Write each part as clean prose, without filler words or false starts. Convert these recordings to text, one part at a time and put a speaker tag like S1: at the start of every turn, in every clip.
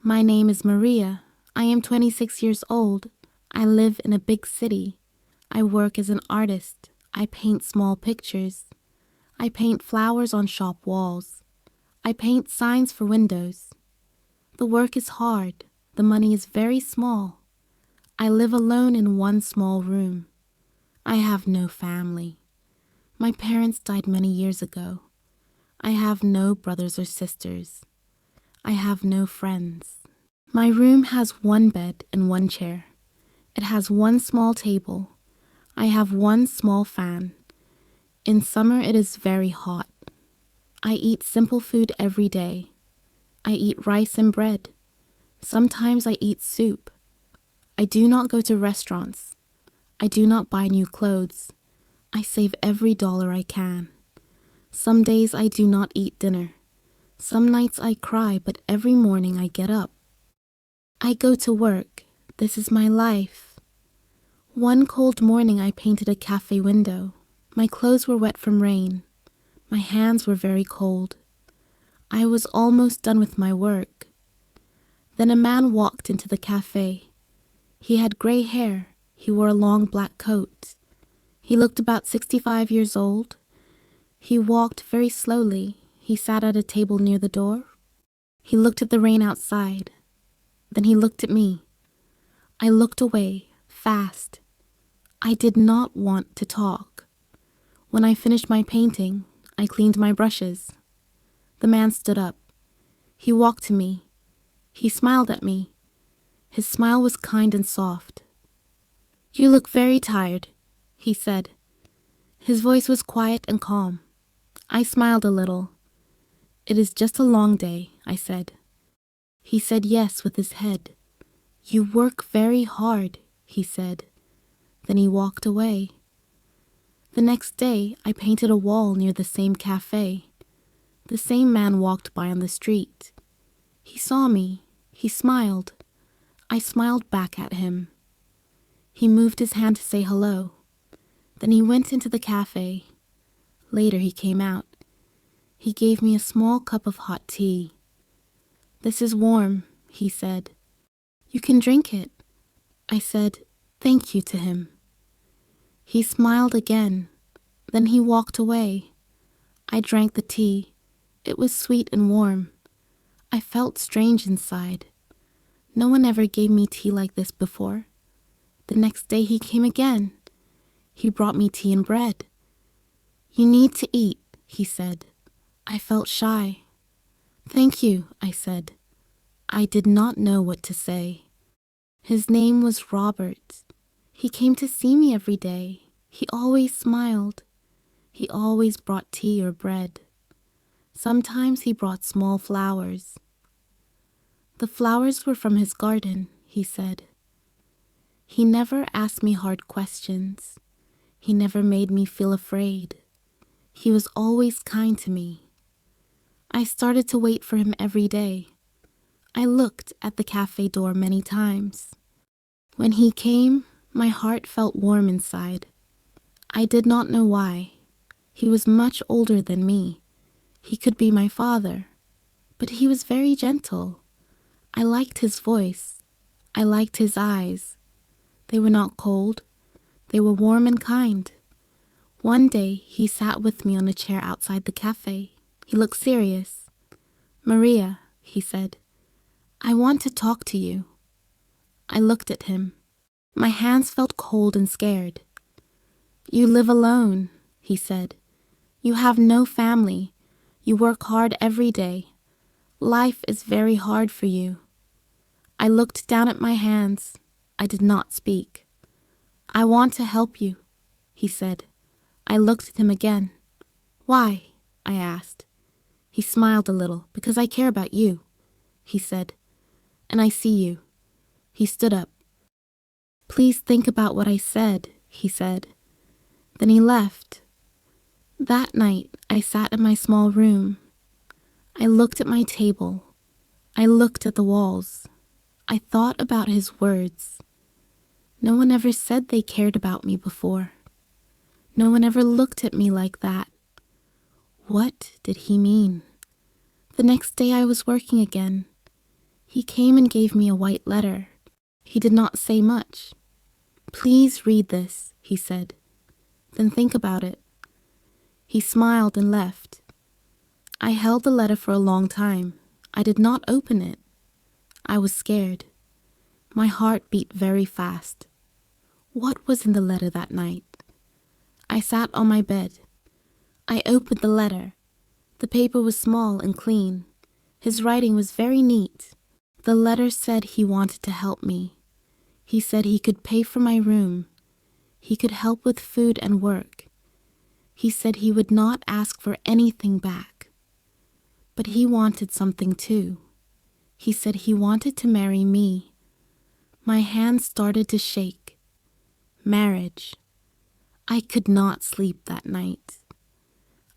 S1: My name is Maria. I am 26 years old. I live in a big city. I work as an artist. I paint small pictures. I paint flowers on shop walls. I paint signs for windows. The work is hard. The money is very small. I live alone in one small room. I have no family. My parents died many years ago. I have no brothers or sisters. I have no friends. My room has one bed and one chair. It has one small table. I have one small fan. In summer it is very hot. I eat simple food every day. I eat rice and bread. Sometimes I eat soup. I do not go to restaurants. I do not buy new clothes. I save every dollar I can. Some days I do not eat dinner. Some nights I cry, but every morning I get up. I go to work. This is my life. One cold morning I painted a cafe window. My clothes were wet from rain. My hands were very cold. I was almost done with my work. Then a man walked into the cafe. He had gray hair. He wore a long black coat. He looked about 65 years old. He walked very slowly. He sat at a table near the door. He looked at the rain outside. Then he looked at me. I looked away, fast. I did not want to talk. When I finished my painting, I cleaned my brushes. The man stood up. He walked to me. He smiled at me. His smile was kind and soft. "You look very tired," he said. His voice was quiet and calm. I smiled a little. "It is just a long day," I said. He said yes with his head. "You work very hard," he said. Then he walked away. The next day, I painted a wall near the same cafe. The same man walked by on the street. He saw me. He smiled. I smiled back at him. He moved his hand to say hello. Then he went into the cafe. Later he came out. He gave me a small cup of hot tea. "This is warm," he said. "You can drink it." I said, "Thank you" to him. He smiled again. Then he walked away. I drank the tea. It was sweet and warm. I felt strange inside. No one ever gave me tea like this before. The next day he came again. He brought me tea and bread. "You need to eat," he said. I felt shy. "Thank you," I said. I did not know what to say. His name was Robert. He came to see me every day. He always smiled. He always brought tea or bread. Sometimes he brought small flowers. The flowers were from his garden, he said. He never asked me hard questions. He never made me feel afraid. He was always kind to me. I started to wait for him every day. I looked at the cafe door many times. When he came, my heart felt warm inside. I did not know why. He was much older than me. He could be my father. But he was very gentle. I liked his voice. I liked his eyes. They were not cold. They were warm and kind. One day, he sat with me on a chair outside the cafe. He looked serious. "Maria," he said, "I want to talk to you." I looked at him. My hands felt cold and scared. "You live alone," he said. "You have no family. You work hard every day. Life is very hard for you." I looked down at my hands. I did not speak. "I want to help you," he said. I looked at him again. "Why?" I asked. He smiled a little. "Because I care about you," he said. "And I see you." He stood up. "Please think about what I said," he said. Then he left. That night, I sat in my small room. I looked at my table. I looked at the walls. I thought about his words. No one ever said they cared about me before. No one ever looked at me like that. What did he mean? The next day I was working again. He came and gave me a white letter. He did not say much. "Please read this," he said. "Then think about it." He smiled and left. I held the letter for a long time. I did not open it. I was scared. My heart beat very fast. What was in the letter that night? I sat on my bed. I opened the letter. The paper was small and clean. His writing was very neat. The letter said he wanted to help me. He said he could pay for my room. He could help with food and work. He said he would not ask for anything back. But he wanted something too. He said he wanted to marry me. My hands started to shake. Marriage. I could not sleep that night.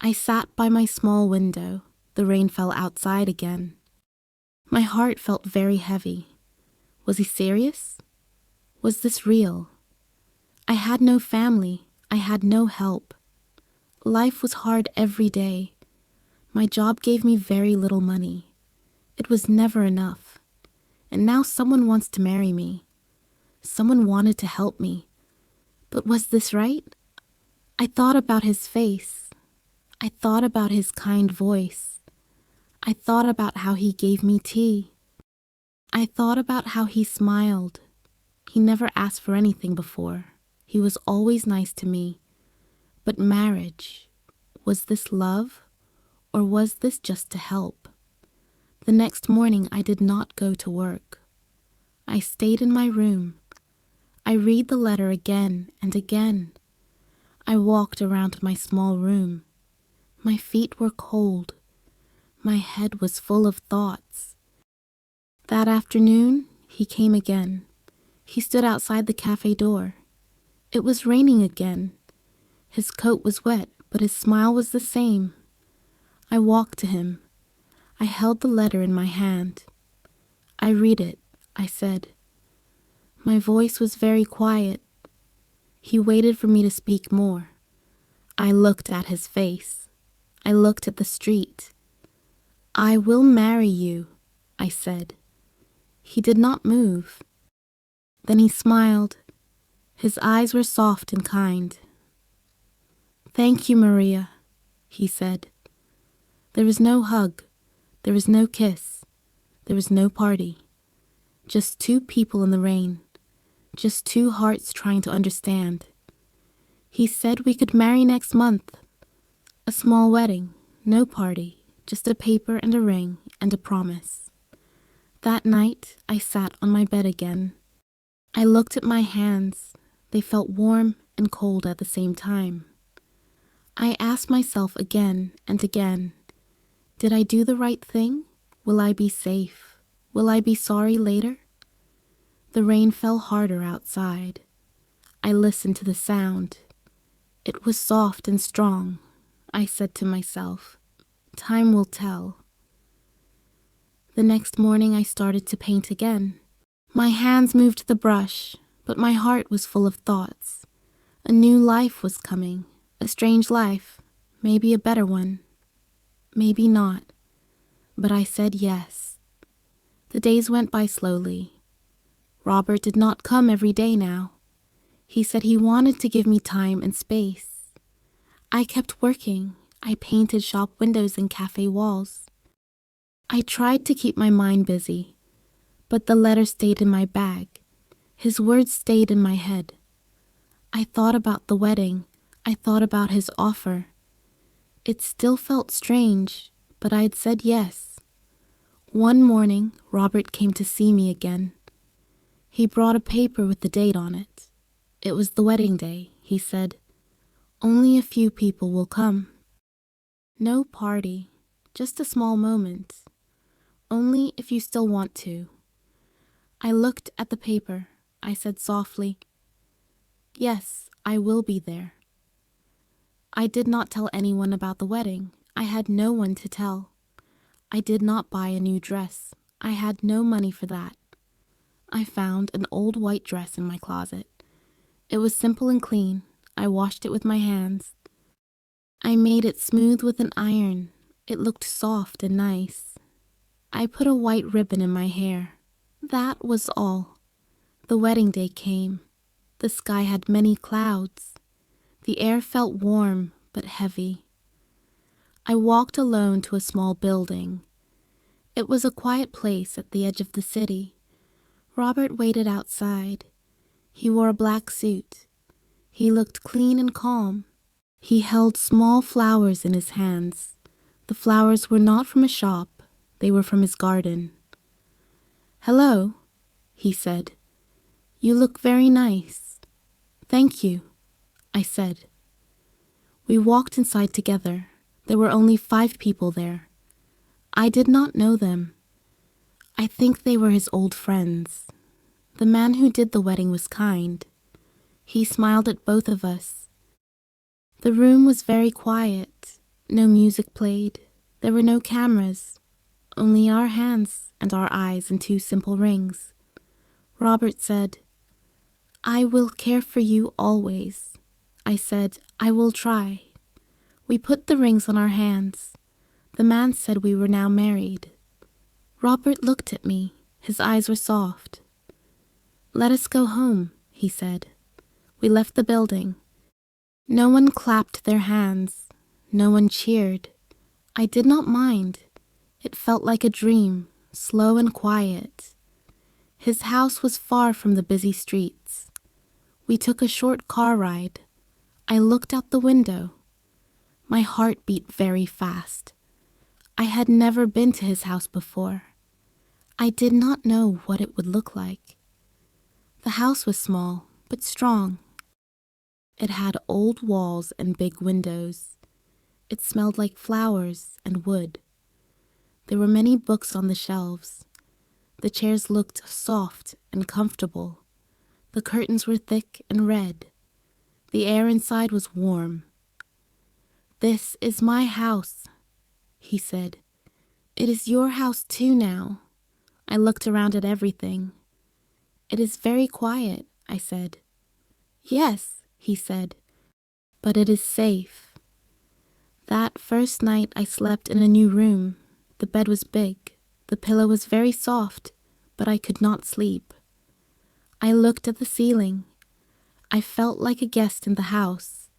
S1: I sat by my small window. The rain fell outside again. My heart felt very heavy. Was he serious? Was this real? I had no family. I had no help. Life was hard every day. My job gave me very little money. It was never enough. And now someone wants to marry me. Someone wanted to help me. But was this right? I thought about his face. I thought about his kind voice. I thought about how he gave me tea. I thought about how he smiled. He never asked for anything before. He was always nice to me. But marriage, was this love? Or was this just to help? The next morning I did not go to work. I stayed in my room. I read the letter again and again. I walked around my small room. My feet were cold. My head was full of thoughts. That afternoon, he came again. He stood outside the cafe door. It was raining again. His coat was wet, but his smile was the same. I walked to him. I held the letter in my hand. "I read it," I said. My voice was very quiet. He waited for me to speak more. I looked at his face. I looked at the street. "I will marry you," I said. He did not move. Then he smiled. His eyes were soft and kind. "Thank you, Maria," he said. There was no hug. There was no kiss. There was no party. Just two people in the rain. Just two hearts trying to understand. He said we could marry next month. A small wedding, no party, just a paper and a ring and a promise. That night, I sat on my bed again. I looked at my hands. They felt warm and cold at the same time. I asked myself again and again, did I do the right thing? Will I be safe? Will I be sorry later? The rain fell harder outside. I listened to the sound. It was soft and strong. I said to myself, time will tell. The next morning I started to paint again. My hands moved the brush, but my heart was full of thoughts. A new life was coming, a strange life, maybe a better one. Maybe not, but I said yes. The days went by slowly. Robert did not come every day now. He said he wanted to give me time and space. I kept working. I painted shop windows and cafe walls. I tried to keep my mind busy, but the letter stayed in my bag. His words stayed in my head. I thought about the wedding. I thought about his offer. It still felt strange, but I had said yes. One morning, Robert came to see me again. He brought a paper with the date on it. It was the wedding day, he said. Only a few people will come. No party, just a small moment. Only if you still want to. I looked at the paper. I said softly, yes, I will be there. I did not tell anyone about the wedding. I had no one to tell. I did not buy a new dress. I had no money for that. I found an old white dress in my closet. It was simple and clean. I washed it with my hands. I made it smooth with an iron. It looked soft and nice. I put a white ribbon in my hair. That was all. The wedding day came. The sky had many clouds. The air felt warm but heavy. I walked alone to a small building. It was a quiet place at the edge of the city. Robert waited outside. He wore a black suit. He looked clean and calm. He held small flowers in his hands. The flowers were not from a shop. They were from his garden. "Hello," he said. "You look very nice." "Thank you," I said. We walked inside together. There were only 5 people there. I did not know them. I think they were his old friends. The man who did the wedding was kind. He smiled at both of us. The room was very quiet. No music played. There were no cameras. Only our hands and our eyes and 2 simple rings. Robert said, "I will care for you always." I said, "I will try." We put the rings on our hands. The man said we were now married. Robert looked at me. His eyes were soft. "Let us go home," he said. We left the building. No one clapped their hands. No one cheered. I did not mind. It felt like a dream, slow and quiet. His house was far from the busy streets. We took a short car ride. I looked out the window. My heart beat very fast. I had never been to his house before. I did not know what it would look like. The house was small, but strong. It had old walls and big windows. It smelled like flowers and wood. There were many books on the shelves. The chairs looked soft and comfortable. The curtains were thick and red. The air inside was warm. "This is my house," he said. "It is your house too now." I looked around at everything. "It is very quiet," I said. "Yes," he said, "but it is safe." That first night I slept in a new room. The bed was big. The pillow was very soft, but I could not sleep. I looked at the ceiling. I felt like a guest in the house.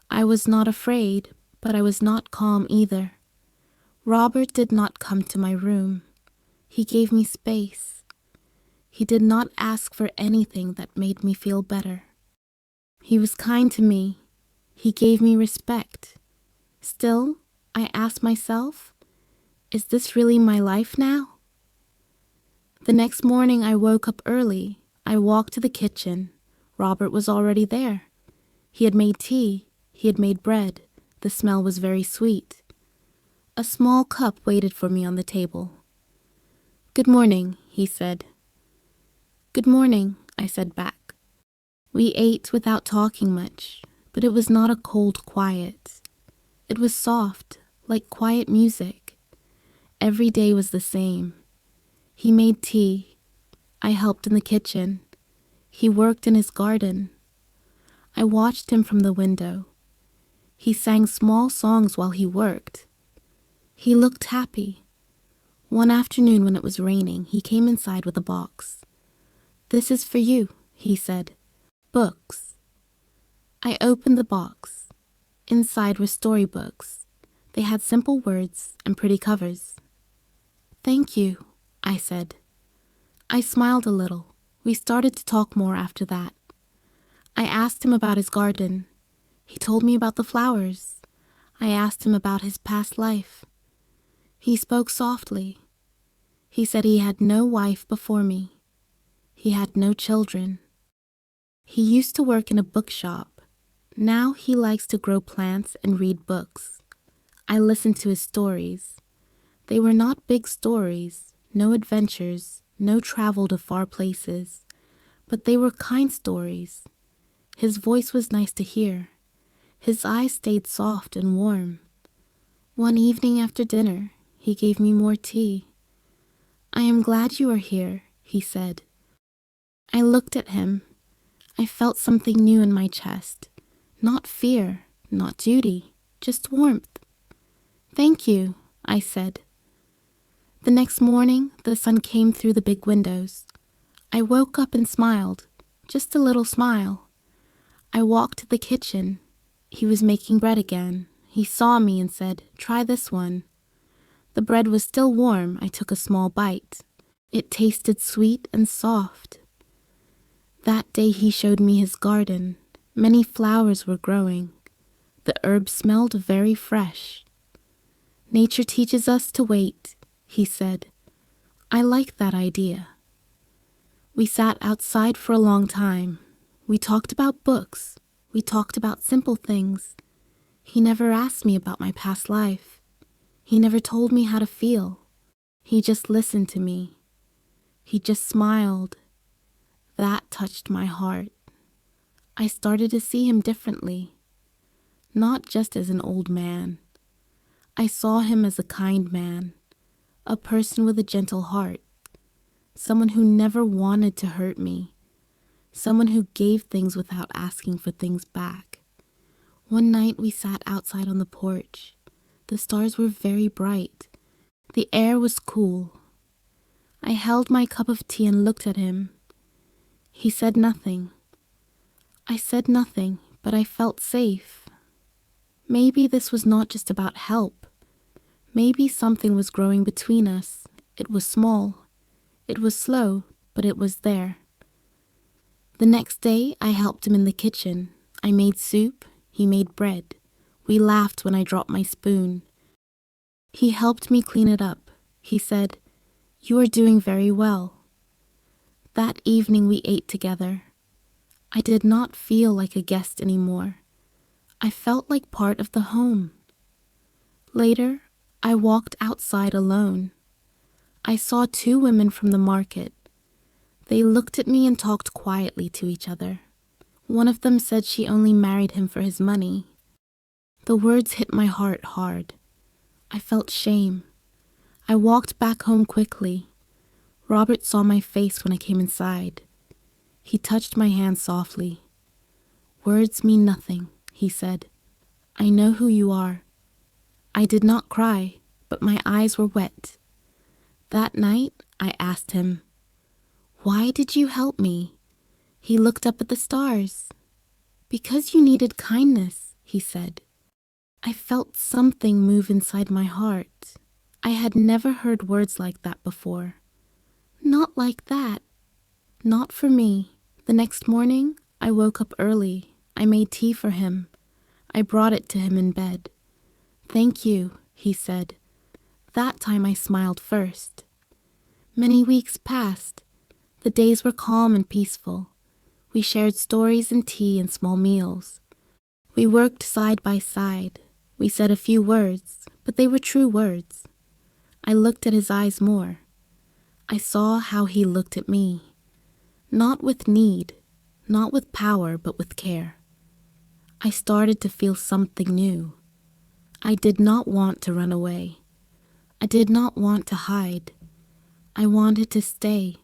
S1: I was not afraid, but I was not calm either. Robert did not come to my room. He gave me space. He did not ask for anything that made me feel better. He was kind to me. He gave me respect. Still, I asked myself, is this really my life now? The next morning I woke up early. I walked to the kitchen. Robert was already there. He had made tea. He had made bread. The smell was very sweet. A small cup waited for me on the table. "Good morning," he said. "Good morning," I said back. We ate without talking much, but it was not a cold quiet. It was soft, like quiet music. Every day was the same. He made tea. I helped in the kitchen. He worked in his garden. I watched him from the window. He sang small songs while he worked. He looked happy. One afternoon when it was raining, he came inside with a box. "This is for you," he said. "Books." I opened the box. Inside were storybooks. They had simple words and pretty covers. "Thank you," I said. I smiled a little. We started to talk more after that. I asked him about his garden. He told me about the flowers. I asked him about his past life. He spoke softly. He said he had no wife before me. He had no children. He used to work in a bookshop. Now he likes to grow plants and read books. I listened to his stories. They were not big stories, no adventures, no travel to far places, but they were kind stories. His voice was nice to hear. His eyes stayed soft and warm. One evening after dinner, he gave me more tea. "I am glad you are here," he said. I looked at him. I felt something new in my chest. Not fear, not duty, just warmth. "Thank you," I said. The next morning, the sun came through the big windows. I woke up and smiled, just a little smile. I walked to the kitchen. He was making bread again. He saw me and said, "Try this one." The bread was still warm. I took a small bite. It tasted sweet and soft. That day he showed me his garden. Many flowers were growing. The herbs smelled very fresh. "Nature teaches us to wait," he said. I liked that idea. We sat outside for a long time. We talked about books. We talked about simple things. He never asked me about my past life. He never told me how to feel. He just listened to me. He just smiled. That touched my heart. I started to see him differently, not just as an old man. I saw him as a kind man, a person with a gentle heart, someone who never wanted to hurt me, someone who gave things without asking for things back. One night we sat outside on the porch. The stars were very bright. The air was cool. I held my cup of tea and looked at him. He said nothing. I said nothing, but I felt safe. Maybe this was not just about help. Maybe something was growing between us. It was small. It was slow, but it was there. The next day, I helped him in the kitchen. I made soup. He made bread. We laughed when I dropped my spoon. He helped me clean it up. He said, "You are doing very well." That evening we ate together. I did not feel like a guest anymore. I felt like part of the home. Later, I walked outside alone. I saw two women from the market. They looked at me and talked quietly to each other. One of them said she only married him for his money. The words hit my heart hard. I felt shame. I walked back home quickly. Robert saw my face when I came inside. He touched my hand softly. "Words mean nothing," he said. "I know who you are." I did not cry, but my eyes were wet. That night, I asked him, "Why did you help me?" He looked up at the stars. "Because you needed kindness," he said. I felt something move inside my heart. I had never heard words like that before. Not like that. Not for me. The next morning, I woke up early. I made tea for him. I brought it to him in bed. "Thank you," he said. That time I smiled first. Many weeks passed. The days were calm and peaceful. We shared stories and tea and small meals. We worked side by side. We said a few words, but they were true words. I looked at his eyes more. I saw how he looked at me. Not with need, not with power, but with care. I started to feel something new. I did not want to run away. I did not want to hide. I wanted to stay.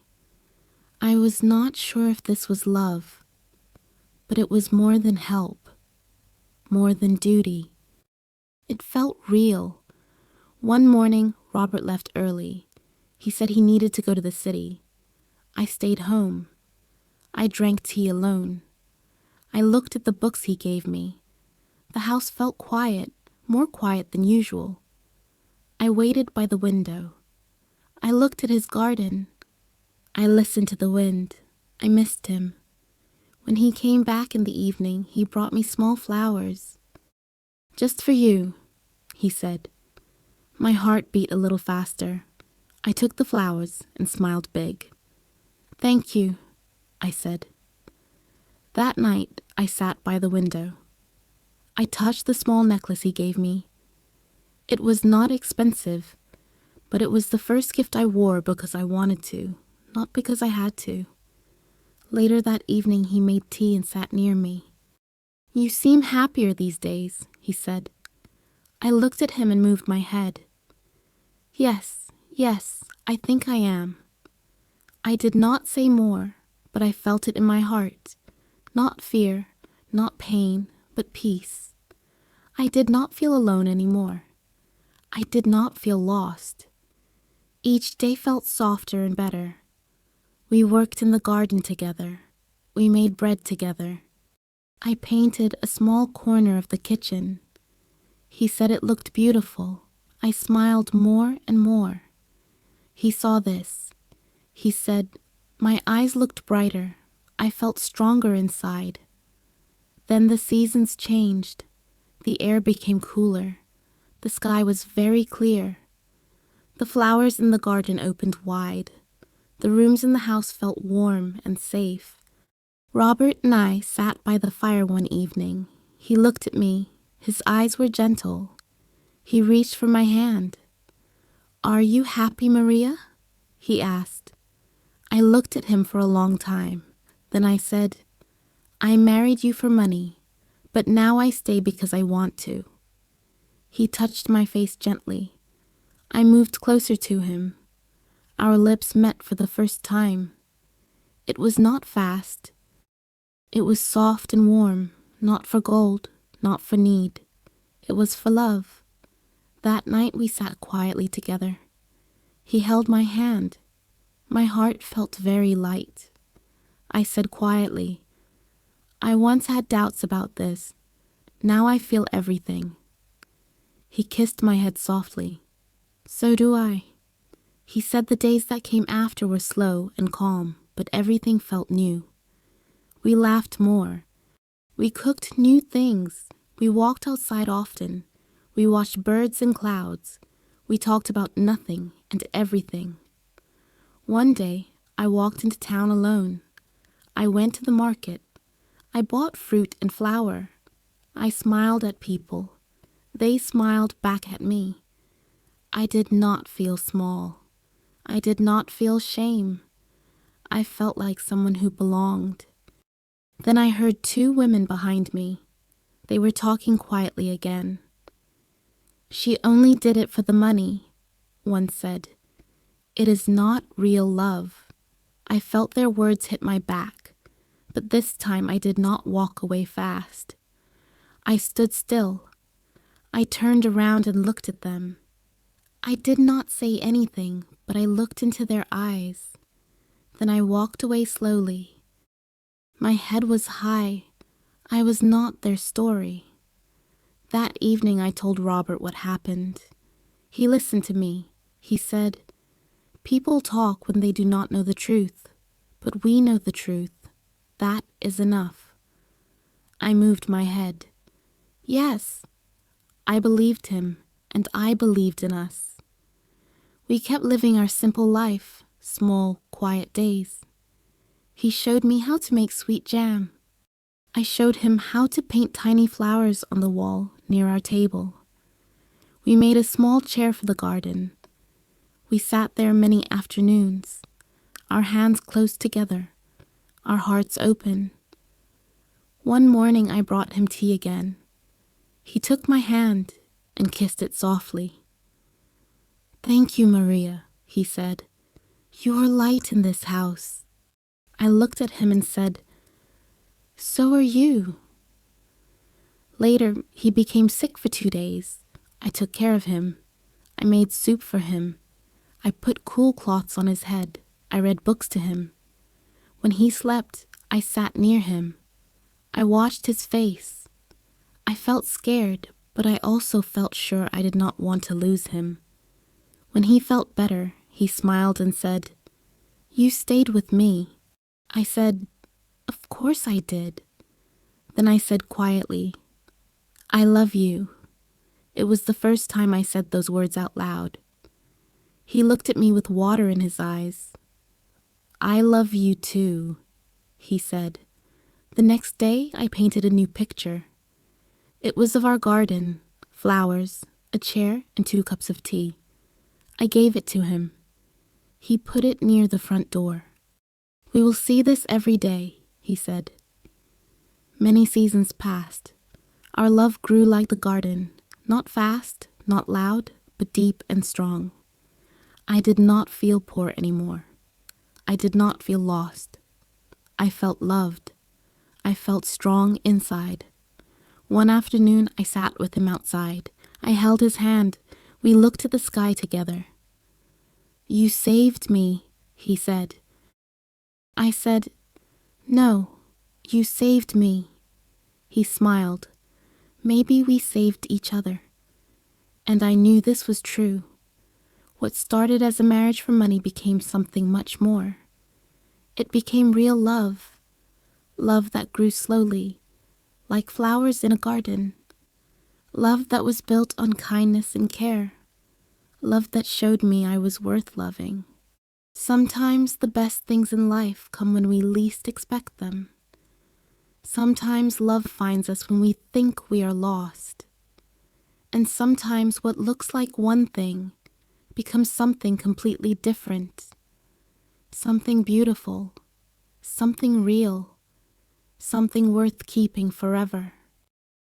S1: I was not sure if this was love, but it was more than help, more than duty. It felt real. One morning, Robert left early. He said he needed to go to the city. I stayed home. I drank tea alone. I looked at the books he gave me. The house felt quiet, more quiet than usual. I waited by the window. I looked at his garden. I listened to the wind. I missed him. When he came back in the evening, he brought me small flowers. "Just for you," he said. My heart beat a little faster. I took the flowers and smiled big. "Thank you," I said. That night, I sat by the window. I touched the small necklace he gave me. It was not expensive, but it was the first gift I wore because I wanted to, not because I had to. Later that evening, he made tea and sat near me. "You seem happier these days," he said. I looked at him and moved my head. Yes, I think I am." I did not say more, but I felt it in my heart. Not fear, not pain, but peace. I did not feel alone anymore. I did not feel lost. Each day felt softer and better. We worked in the garden together. We made bread together. I painted a small corner of the kitchen. He said it looked beautiful. I smiled more and more. He saw this. He said, my eyes looked brighter. I felt stronger inside. Then the seasons changed. The air became cooler. The sky was very clear. The flowers in the garden opened wide. The rooms in the house felt warm and safe. Robert and I sat by the fire one evening. He looked at me. His eyes were gentle. He reached for my hand. Are you happy, Maria? He asked. I looked at him for a long time. Then I said, I married you for money, but now I stay because I want to. He touched my face gently. I moved closer to him. Our lips met for the first time. It was not fast. It was soft and warm, not for gold, not for need. It was for love. That night we sat quietly together. He held my hand. My heart felt very light. I said quietly, I once had doubts about this. Now I feel everything. He kissed my head softly. So do I. He said the days that came after were slow and calm, but everything felt new. We laughed more. We cooked new things. We walked outside often. We watched birds and clouds. We talked about nothing and everything. One day, I walked into town alone. I went to the market. I bought fruit and flour. I smiled at people. They smiled back at me. I did not feel small. I did not feel shame. I felt like someone who belonged. Then I heard two women behind me. They were talking quietly again. She only did it for the money, one said. It is not real love. I felt their words hit my back, but this time I did not walk away fast. I stood still. I turned around and looked at them. I did not say anything, but I looked into their eyes. Then I walked away slowly. My head was high. I was not their story. That evening I told Robert what happened. He listened to me. He said, people talk when they do not know the truth, but we know the truth. That is enough. I moved my head. Yes, I believed him, and I believed in us. We kept living our simple life, small, quiet days. He showed me how to make sweet jam. I showed him how to paint tiny flowers on the wall near our table. We made a small chair for the garden. We sat there many afternoons, our hands close together, our hearts open. One morning I brought him tea again. He took my hand and kissed it softly. Thank you, Maria, he said. You are light in this house. I looked at him and said, so are you. Later, he became sick for 2 days. I took care of him. I made soup for him. I put cool cloths on his head. I read books to him. When he slept, I sat near him. I watched his face. I felt scared, but I also felt sure I did not want to lose him. When he felt better, he smiled and said, you stayed with me. I said, of course I did. Then I said quietly, I love you. It was the first time I said those words out loud. He looked at me with water in his eyes. I love you too, he said. The next day I painted a new picture. It was of our garden, flowers, a chair, and 2 cups of tea. I gave it to him. He put it near the front door. We will see this every day, he said. Many seasons passed. Our love grew like the garden, not fast, not loud, but deep and strong. I did not feel poor anymore. I did not feel lost. I felt loved. I felt strong inside. One afternoon, I sat with him outside. I held his hand. We looked at the sky together. You saved me, he said. I said, No, you saved me. He smiled. Maybe we saved each other. And I knew this was true. What started as a marriage for money became something much more. It became real love. Love that grew slowly, like flowers in a garden. Love that was built on kindness and care. Love that showed me I was worth loving. Sometimes the best things in life come when we least expect them. Sometimes love finds us when we think we are lost. And sometimes what looks like one thing becomes something completely different. Something beautiful, something real, something worth keeping forever.